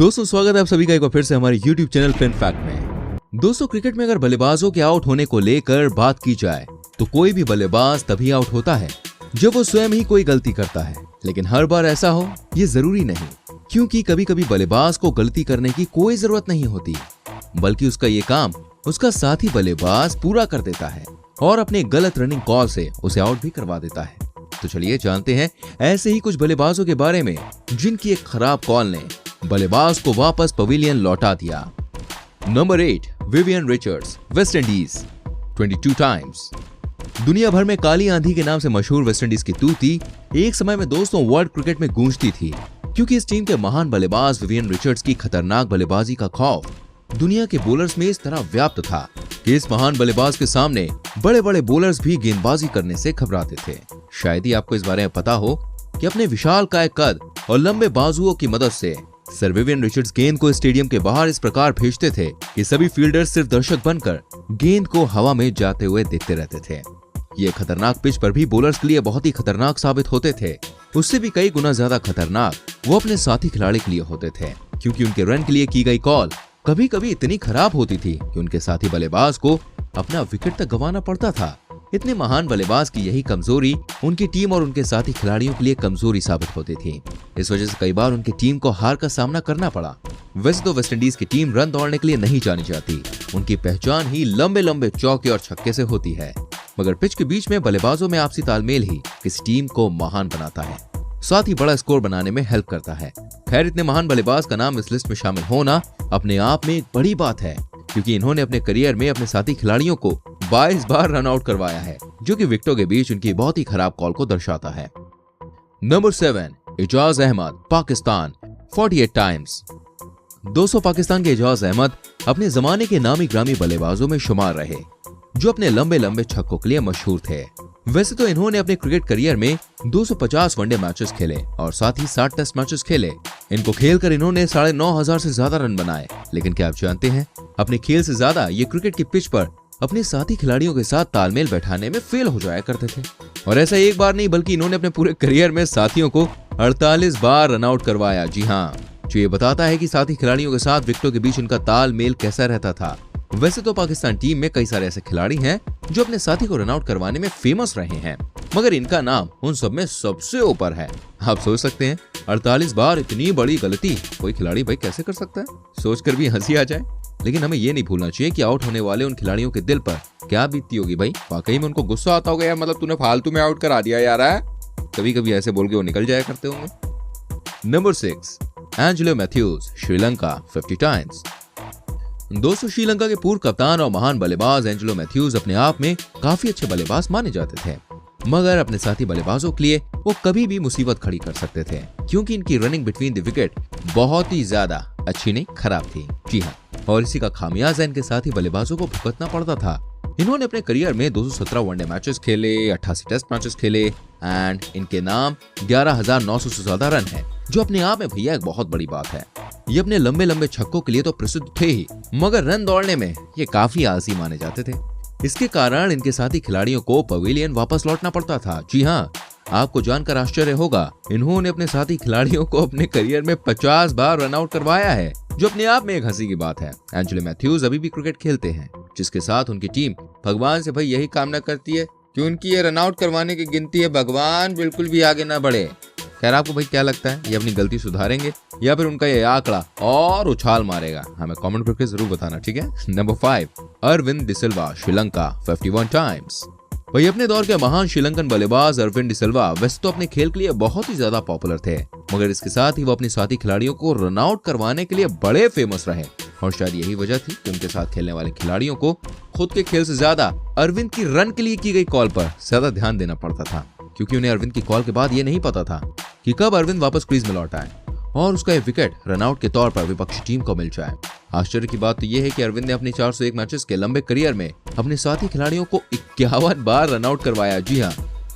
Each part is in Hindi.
दोस्तों स्वागत है आप सभी का एक बार फिर से हमारे YouTube चैनल फिन फैक्ट में। दोस्तों क्रिकेट में अगर बल्लेबाजों के आउट होने को लेकर बात की जाए तो कोई भी बल्लेबाज तभी आउट होता है जब वो स्वयं ही कोई गलती करता है, लेकिन हर बार ऐसा हो ये जरूरी नहीं, क्योंकि कभी कभी बल्लेबाज को गलती करने की कोई जरूरत नहीं होती, बल्कि उसका ये काम उसका साथी बल्लेबाज पूरा कर देता है और अपने गलत रनिंग कॉल से उसे आउट भी करवा देता है। तो चलिए जानते हैं ऐसे ही कुछ बल्लेबाजों के बारे में जिनकी एक खराब कॉल ने बल्लेबाज को वापस पवेलियन लौटा दिया। Number 8, Vivian Richards, West Indies, 22 times. दुनिया भर में काली आंधी के नाम से मशहूर वेस्ट इंडीज की तूती एक समय में दोस्तों वर्ल्ड क्रिकेट में गूंजती थी, क्योंकि इस टीम के महान बल्लेबाज विवियन रिचर्ड्स की खतरनाक बल्लेबाजी का खौफ दुनिया के बॉलर्स में इस तरह व्याप्त था कि इस महान बल्लेबाज के सामने बड़े बड़े बॉलर्स भी गेंदबाजी करने से घबराते थे। शायद ही आपको इस बारे में पता हो कि अपने विशालकाय कद और लंबे बाजुओं की मदद से सर विवियन रिचर्ड्स गेंद को स्टेडियम के बाहर इस प्रकार भेजते थे कि सभी फील्डर्स सिर्फ दर्शक बनकर गेंद को हवा में जाते हुए देखते रहते थे। ये खतरनाक पिच पर भी बॉलर्स के लिए बहुत ही खतरनाक साबित होते थे। उससे भी कई गुना ज्यादा खतरनाक वो अपने साथी खिलाड़ी के लिए होते थे, क्योंकि उनके रन के लिए की गई कॉल कभी कभी इतनी खराब होती थी कि उनके साथी बल्लेबाज को अपना विकेट तक गंवाना पड़ता था। इतने महान बल्लेबाज की यही कमजोरी उनकी टीम और उनके साथी खिलाड़ियों के लिए कमजोरी साबित होती थी। इस वजह से कई बार उनकी टीम को हार का सामना करना पड़ा। वैसे तो वेस्ट इंडीज की टीम रन दौड़ने के लिए नहीं जानी जाती, उनकी पहचान ही लंबे लंबे चौके और छक्के से होती है, मगर पिच के बीच में बल्लेबाजों में आपसी तालमेल ही किसी टीम को महान बनाता है, साथ ही बड़ा स्कोर बनाने में हेल्प करता है। खैर, इतने महान बल्लेबाज का नाम इस लिस्ट में शामिल होना अपने आप में एक बड़ी बात है, क्योंकि इन्होंने अपने करियर में अपने साथी खिलाड़ियों को 22 बार रन आउट करवाया है, जो कि विकेटों के बीच उनकी बहुत ही खराब कॉल को दर्शाता है। Number 7, Ejaz Ahmed, Pakistan, 48 times. दोस्तों पाकिस्तान के एजाज अहमद अपने जमाने के नामी ग्रामी बल्लेबाजों में शुमार रहे, जो अपने लंबे लंबे छक्कों के लिए मशहूर थे। वैसे तो इन्होंने अपने क्रिकेट करियर में 250 वनडे मैचेस खेले और साथ ही 60 टेस्ट मैचेस खेले। इनको खेलकर इन्होंने 9,500 से ज्यादा रन बनाए। लेकिन क्या आप जानते हैं, अपने खेल से ज्यादा ये क्रिकेट की पिच पर अपने साथी खिलाड़ियों के साथ तालमेल बैठाने में फेल हो जाया करते थे। और ऐसा एक बार नहीं, बल्कि इन्होंने अपने पूरे करियर में साथियों को 48 बार रन आउट करवाया। जी हाँ, जो ये बताता है कि साथी खिलाड़ियों के साथ विकेटों के बीच उनका तालमेल कैसा रहता था। वैसे तो पाकिस्तान टीम में कई सारे ऐसे खिलाड़ी हैं जो अपने साथी को रन आउट करवाने में फेमस रहे हैं, मगर इनका नाम उन सब में सबसे ऊपर है। आप सोच सकते हैं 48 बार इतनी बड़ी गलती कोई खिलाड़ी भाई कैसे कर सकता है? सोचकर भी हंसी आ जाए। लेकिन हमें ये नहीं भूलना चाहिए कि आउट होने वाले उन खिलाड़ियों के दिल पर क्या बीतती होगी भाई। वाकई में उनको गुस्सा आता होगा, यार मतलब तूने फालतू में आउट करा दिया यार है? कभी कभी ऐसे बोल के वो निकल जाया करते होंगे। Number 6, Angelo Mathews, Sri Lanka, 50 times. दोस्तों श्रीलंका के पूर्व कप्तान और महान बल्लेबाज एंजेलो मैथ्यूज अपने आप में काफी अच्छे बल्लेबाज माने जाते थे, मगर अपने साथी बल्लेबाजों के लिए वो कभी भी मुसीबत खड़ी कर सकते थे, क्योंकि इनकी रनिंग बिटवीन द विकेट बहुत ही ज्यादा अच्छी नहीं खराब थी। जी हाँ, और इसी का खामियाजा इनके साथी बल्लेबाजों को भुगतना पड़ता था। इन्होंने अपने करियर में 217 वनडे मैचेस खेले, 88 टेस्ट मैचेस खेले एंड इनके नाम 11,900 से ज्यादा रन है, जो अपने आप में भैया एक बहुत बड़ी बात है। ये अपने लंबे लंबे छक्कों के लिए तो प्रसिद्ध थे ही, मगर रन दौड़ने में ये काफी आलसी माने जाते थे। इसके कारण इनके साथी खिलाड़ियों को पवेलियन वापस लौटना पड़ता था। जी हाँ, आपको जानकर आश्चर्य होगा, इन्होंने अपने साथी खिलाड़ियों को अपने करियर में 50 बार रन आउट करवाया है, जो अपने आप में एक हंसी की बात है। एंजेलो मैथ्यूज अभी भी क्रिकेट खेलते हैं, जिसके साथ उनकी टीम भगवान से भाई यही कामना करती है कि उनकी ये रन आउट करवाने की गिनती है भगवान बिल्कुल भी आगे ना बढ़े। खैर, आपको भाई क्या लगता है, ये अपनी गलती सुधारेंगे या फिर उनका ये आंकड़ा और उछाल मारेगा? हमें कमेंट करके जरूर बताना, ठीक है। Number 5, Aravinda de Silva, Sri Lanka, 51 times. वही अपने दौर के महान श्रीलंकन बल्लेबाज अरविंद डिसिल्वा वैसे तो अपने खेल के लिए बहुत ही ज्यादा पॉपुलर थे, मगर इसके साथ ही वो अपने साथी खिलाड़ियों को रन आउट करवाने के लिए बड़े फेमस रहे। और शायद यही वजह थी कि उनके साथ खेलने वाले खिलाड़ियों को खुद के खेल से ज्यादा अरविंद की रन के लिए की गई कॉल पर ज्यादा ध्यान देना पड़ता था, क्योंकि उन्हें अरविंद की कॉल के बाद ये नहीं पता था कि कब अरविंद वापस क्रीज में लौट आए और उसका एक विकेट रनआउट के तौर पर विपक्षी टीम को मिल जाए। आश्चर्य की बात तो यह है कि अरविंद ने अपने 401 मैचेस के लंबे करियर में अपने साथी खिलाड़ियों को 51 बार रनआउट करवाया। जी हाँ,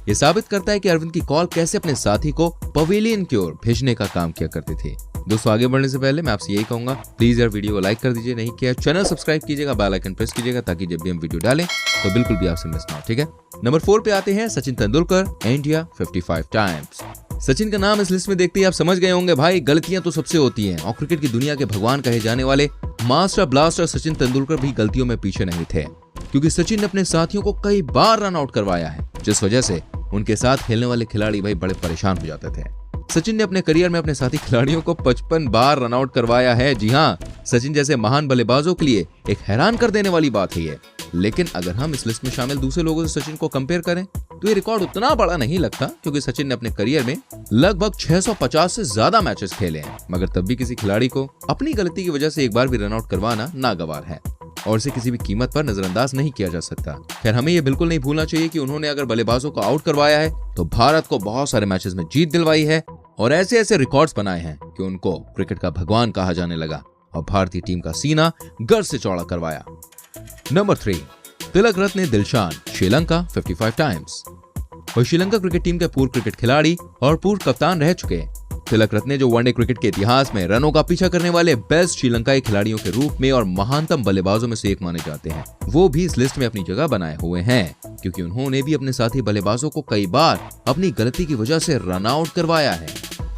ये साबित करता है कि अरविंद की कॉल कैसे अपने साथी को पवेलियन की ओर भेजने का काम किया करती थी। दोस्तों आगे बढ़ने से पहले मैं आपसे यही कहूंगा, प्लीज यार वीडियो को लाइक कर दीजिए, नहीं किया चैनल सब्सक्राइब कीजिएगा, बेल आइकन प्रेस कीजिएगा, ताकि जब भी हम वीडियो डालें तो बिल्कुल भी आपसे मिस ना हो, ठीक है। नंबर 4 पे आते हैं सचिन तेंदुलकर, इंडिया, 55 टाइम्स। सचिन का नाम इस लिस्ट में देखते ही आप समझ गए होंगे भाई, गलतियां तो सबसे होती हैं और क्रिकेट की दुनिया के भगवान कहे जाने वाले मास्टर ब्लास्टर सचिन तेंदुलकर भी गलतियों में पीछे नहीं थे, क्योंकि सचिन ने अपने साथियों को कई बार रन आउट करवाया है, जिस वजह से उनके साथ खेलने वाले खिलाड़ी भाई बड़े परेशान हो जाते थे। सचिन ने अपने करियर में अपने साथी खिलाड़ियों को 55 बार रन आउट करवाया है। जी हाँ, सचिन जैसे महान बल्लेबाजों के लिए एक हैरान कर देने वाली बात है ये। लेकिन अगर हम इस लिस्ट में शामिल दूसरे लोगों से सचिन को कंपेयर करें तो ये रिकॉर्ड उतना बड़ा नहीं लगता, क्योंकि सचिन ने अपने करियर में लगभग 650 से ज्यादा मैचेस खेले हैं, मगर तब भी किसी खिलाड़ी को अपनी गलती की वजह से एक बार भी रन आउट करवाना नागवार है और इसे किसी भी कीमत पर नजरअंदाज नहीं किया जा सकता। खैर, हमें ये बिल्कुल नहीं भूलना चाहिए कि उन्होंने अगर बल्लेबाजों को आउट करवाया है तो भारत को बहुत सारे मैचेस में जीत दिलवाई है और ऐसे ऐसे रिकॉर्ड्स बनाए हैं कि उनको क्रिकेट का भगवान कहा जाने लगा और भारतीय टीम का सीना गर्व से चौड़ा करवाया। नंबर 3, तिलक रत्ने दिलशान, श्रीलंका 55 टाइम्स। वह श्रीलंका क्रिकेट टीम के पूर्व क्रिकेट खिलाड़ी और पूर्व कप्तान रह चुके हैं। तिलक रत्ने जो वनडे क्रिकेट के इतिहास में रनों का पीछा करने वाले बेस्ट श्रीलंकाई खिलाड़ियों के रूप में और महानतम बल्लेबाजों में से एक माने जाते हैं, वो भी इस लिस्ट में अपनी जगह बनाए हुए हैं, क्योंकि उन्होंने भी अपने साथी बल्लेबाजों को कई बार अपनी गलती की वजह से रन आउट करवाया है।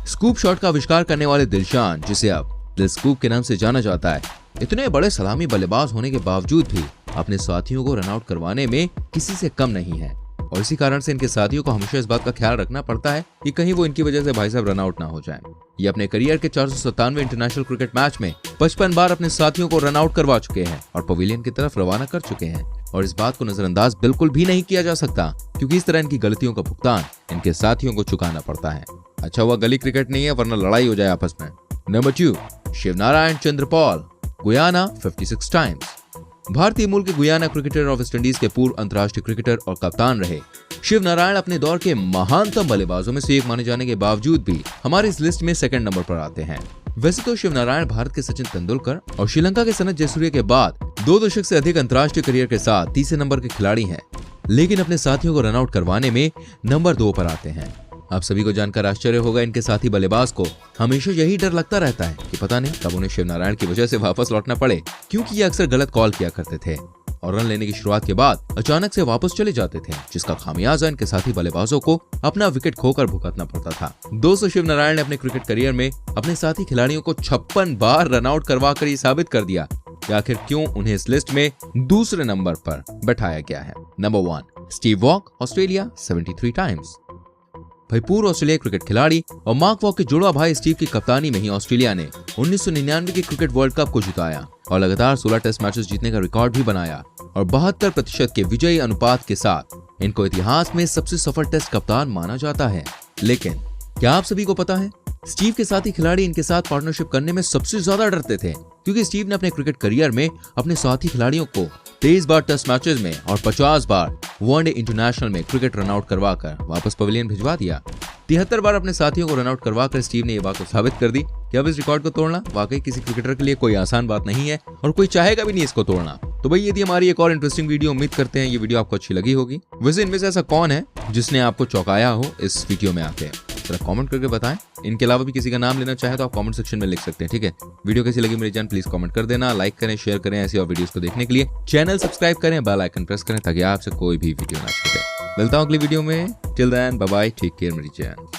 स्कूप शॉट का आविष्कार करने वाले दिलशान, जिसे अब दिल स्कूप के नाम से जाना जाता है, इतने बड़े सलामी बल्लेबाज होने के बावजूद भी अपने साथियों को रन आउट करवाने में किसी से कम नहीं है और इसी कारण से इनके साथियों को हमेशा इस बात का ख्याल रखना पड़ता है कि कहीं वो इनकी वजह से भाई साहब रन आउट ना हो जाए। ये अपने करियर के 497 इंटरनेशनल क्रिकेट मैच में 55 बार अपने साथियों को रन आउट करवा चुके हैं और पवेलियन की तरफ रवाना कर चुके हैं और इस बात को नजरअंदाज बिल्कुल भी नहीं किया जा सकता, क्योंकि इस तरह इनकी गलतियों का भुगतान इनके साथियों को चुकाना पड़ता है। अच्छा हुआ गली क्रिकेट नहीं है, वरना लड़ाई हो जाए आपस में। Number 2, Shivnarayan Chanderpaul, Guyana 56 times. भारतीय मूल के गुयाना क्रिकेटर और वेस्ट इंडीज के पूर्व अंतर्राष्ट्रीय क्रिकेटर और कप्तान रहे शिवनारायण अपने दौर के महानतम बल्लेबाजों में से एक माने जाने के बावजूद भी हमारे इस लिस्ट में सेकंड नंबर पर आते हैं। वैसे तो शिवनारायण भारत के सचिन तेंदुलकर और श्रीलंका के सनत जयसूर्य के बाद 2 दशक से अधिक अंतर्राष्ट्रीय करियर के साथ तीसरे नंबर के खिलाड़ी हैं, लेकिन अपने साथियों को रन आउट करवाने में नंबर 2 पर आते हैं। आप सभी को जानकर आश्चर्य होगा, इनके साथी बल्लेबाज को हमेशा यही डर लगता रहता है कि पता नहीं कब उन्हें शिवनारायण की वजह से वापस लौटना पड़े, क्योंकि ये अक्सर गलत कॉल किया करते थे और रन लेने की शुरुआत के बाद अचानक से वापस चले जाते थे, जिसका खामियाजा इनके साथी बल्लेबाजों को अपना विकेट खोकर भुगतना पड़ता था। दोस्तों, शिवनारायण ने अपने क्रिकेट करियर में अपने साथी खिलाड़ियों को 56 बार रन आउट करवा कर ये साबित कर दिया कि आखिर क्यों उन्हें इस लिस्ट में दूसरे नंबर पर बैठाया गया है। Number 1, Steve Waugh, Australia 73 times. भाई पूर्व ऑस्ट्रेलियाई क्रिकेट खिलाड़ी और मार्क वॉक के जुड़वा भाई स्टीव की कप्तानी में ही ऑस्ट्रेलिया ने 1999 के क्रिकेट वर्ल्ड कप को जिताया और लगातार 16 टेस्ट मैचेस जीतने का रिकॉर्ड भी बनाया और 72% के विजयी अनुपात के साथ इनको इतिहास में सबसे सफल टेस्ट कप्तान माना जाता है। लेकिन क्या आप सभी को पता है, स्टीव के साथी खिलाड़ी इनके साथ पार्टनरशिप करने में सबसे ज्यादा डरते थे, क्योंकि स्टीव ने अपने क्रिकेट करियर में अपने साथी खिलाड़ियों को 23 बार टेस्ट मैचेस में और 50 बार वनडे इंटरनेशनल में क्रिकेट रन आउट करवाकर वापस पवेलियन भिजवा दिया। 73 बार अपने साथियों को रन आउट करवाकर स्टीव ने यह बात साबित कर दी कि अब इस रिकॉर्ड को तोड़ना वाकई किसी क्रिकेटर के लिए कोई आसान बात नहीं है और कोई चाहेगा भी नहीं इसको तोड़ना। तो भाई ये थी हमारी एक और इंटरेस्टिंग वीडियो। उम्मीद करते हैं ये वीडियो आपको अच्छी लगी होगी। वैसे इनमें से ऐसा कौन है जिसने आपको चौंकाया हो इस वीडियो में आके, जरा कमेंट करके बताएं। इनके अलावा भी किसी का नाम लेना चाहे तो आप कमेंट सेक्शन में लिख सकते हैं, ठीक है। वीडियो कैसी लगी मेरी जान प्लीज कमेंट कर देना, लाइक करें, शेयर करें। ऐसी और वीडियोस को देखने के लिए चैनल सब्सक्राइब करें, बेल आइकन प्रेस करें ताकि आपसे कोई भी वीडियो ना छूटे। मिलता हूं अगली वीडियो में। Till then bye bye, take care मेरी जान।